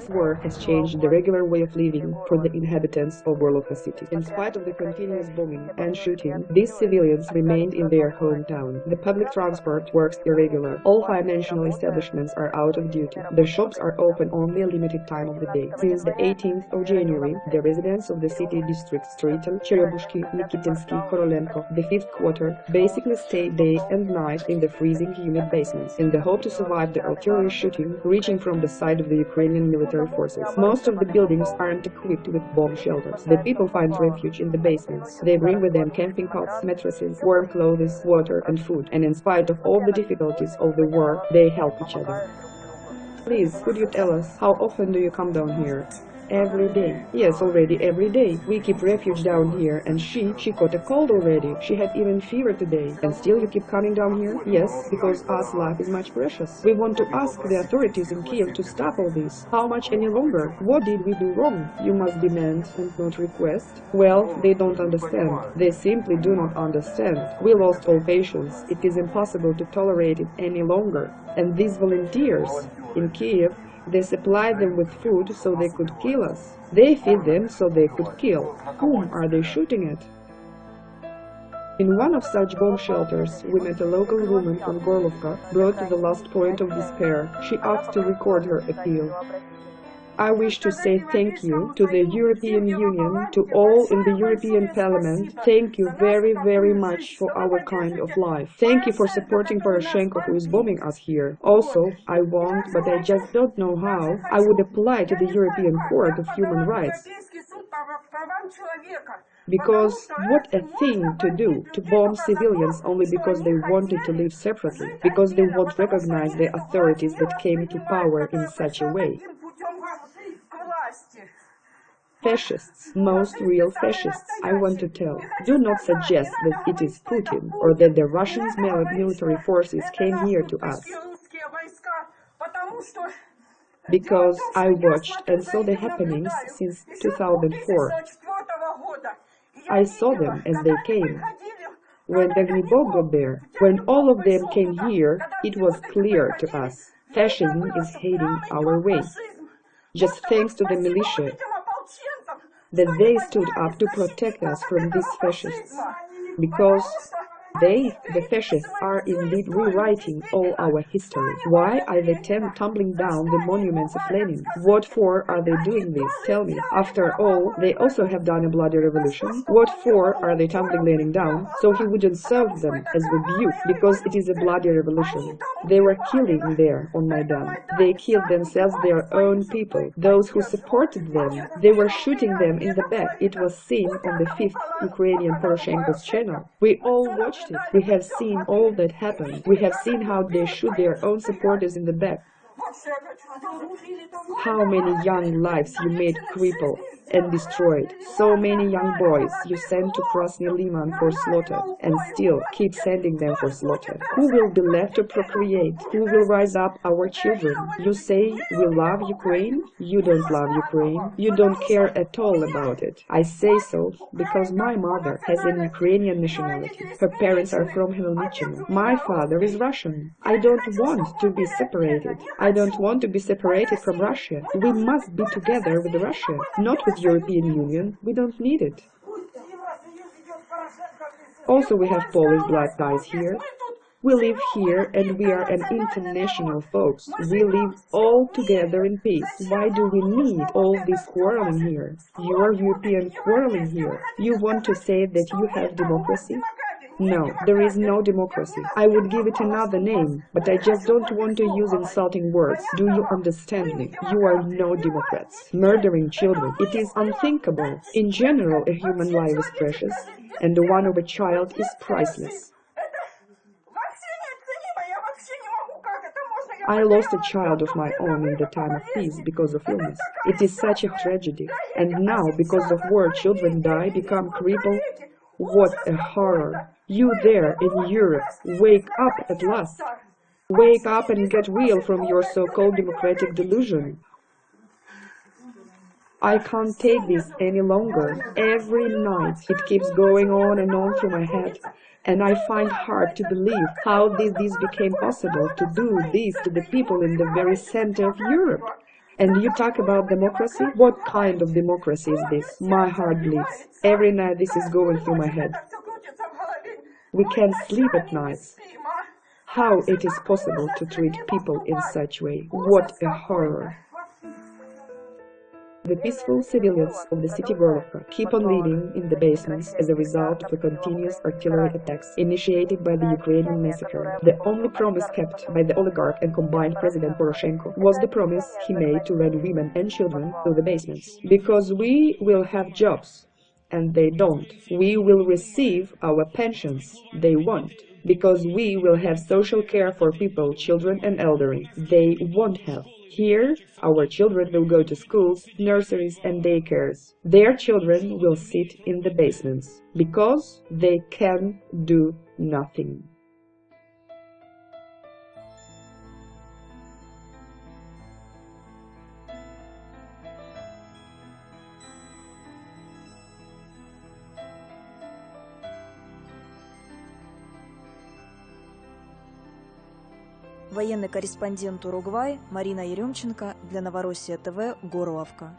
This war has changed the regular way of living for the inhabitants of Gorlovka city. In spite of the continuous bombing and shooting, these civilians remained in their hometown. The public transport works irregular. All financial establishments are out of duty. The shops are open only a limited time of the day. Since the 18th of January, the residents of the city districts Stritel, Cherebushki, Nikitinsky, Korolenko, the 5th quarter, basically stay day and night in the freezing humid basements, in the hope to survive the artillery shooting reaching from the side of the Ukrainian military forces. Most of the buildings aren't equipped with bomb shelters. The people find refuge in the basements. They bring with them camping cots, mattresses, warm clothes, water and food, and in spite of all the difficulties of the war, they help each other. Please, could you tell us, how often do you come down here? Every day. Yes, already every day. We keep refuge down here, and she caught a cold already. She had even fever today. And still you keep coming down here? Yes, because us life is much precious. We want to ask the authorities in Kiev to stop all this. How much any longer? What did we do wrong? You must demand and not request. Well, they don't understand. They simply do not understand. We lost all patience. It is impossible to tolerate it any longer. And these volunteers in Kiev, they supplied them with food so they could kill us. They feed them so they could kill. Whom are they shooting at? In one of such bomb shelters, we met a local woman from Gorlovka, brought to the last point of despair. She asked to record her appeal. I wish to say thank you to the European Union, to all in the European Parliament. Thank you very, very much for our kind of life. Thank you for supporting Poroshenko, who is bombing us here. Also, I want, but I just don't know how, I would apply to the European Court of Human Rights. Because what a thing to do, to bomb civilians only because they wanted to live separately, because they won't recognize the authorities that came to power in such a way. Fascists, most real fascists, I want to tell, do not suggest that it is Putin or that the Russian military forces came here to us. Because I watched and saw the happenings since 2004. I saw them as they came. When Dagnibog got there, when all of them came here, it was clear to us. Fascism is hating our way. Just thanks to the militia, that they stood up to protect us from these fascists, because they, the fascists, are indeed rewriting all our history. Why are they tumbling down the monuments of Lenin? What for are they doing this? Tell me. After all, they also have done a bloody revolution. What for are they tumbling Lenin down? So he wouldn't serve them as rebuke, because it is a bloody revolution. They were killing there on Maidan. They killed themselves, their own people, those who supported them. They were shooting them in the back. It was seen on the 5th Ukrainian Poroshenko's channel. We all watched it. We have seen all that happened. We have seen how they shoot their own supporters in the back. How many young lives you made cripple and destroyed. So many young boys you sent to Krasny Liman for slaughter, and still keep sending them for slaughter. Who will be left to procreate? Who will rise up our children? You say we love Ukraine? You don't love Ukraine. You don't care at all about it. I say so because my mother has an Ukrainian nationality. Her parents are from Hmelnytskyi. My father is Russian. I don't want to be separated. I don't want to be separated from Russia. We must be together with Russia, not with European Union. We don't need it. Also, we have Polish black guys here. We live here and we are an international folks. We live all together in peace. Why do we need all this quarreling here? You are European quarreling here. You want to say that you have democracy? No, there is no democracy. I would give it another name, but I just don't want to use insulting words. Do you understand me? You are no Democrats. Murdering children, it is unthinkable. In general, a human life is precious, and the one of a child is priceless. I lost a child of my own in the time of peace because of illness. It is such a tragedy. And now, because of war, children die, become crippled. What a horror! You there in Europe, wake up at last. Wake up and get real from your so-called democratic delusion. I can't take this any longer. Every night it keeps going on and on through my head, and I find hard to believe how this became possible, to do this to the people in the very center of Europe. And you talk about democracy? What kind of democracy is this? My heart bleeds. Every night this is going through my head. We can't sleep at nights. How it is possible to treat people in such way? What a horror! The peaceful civilians of the city Gorlovka keep on living in the basements as a result of the continuous artillery attacks initiated by the Ukrainian massacre. The only promise kept by the oligarch and combined President Poroshenko was the promise he made to run women and children to the basements. Because we will have jobs, and they don't. We will receive our pensions, they won't. Because we will have social care for people, children and elderly, they won't have. Here, our children will go to schools, nurseries and daycares. Their children will sit in the basements, because they can do nothing. Военный корреспондент Уругвай Марина Еремченко для Новороссия ТВ, Горловка.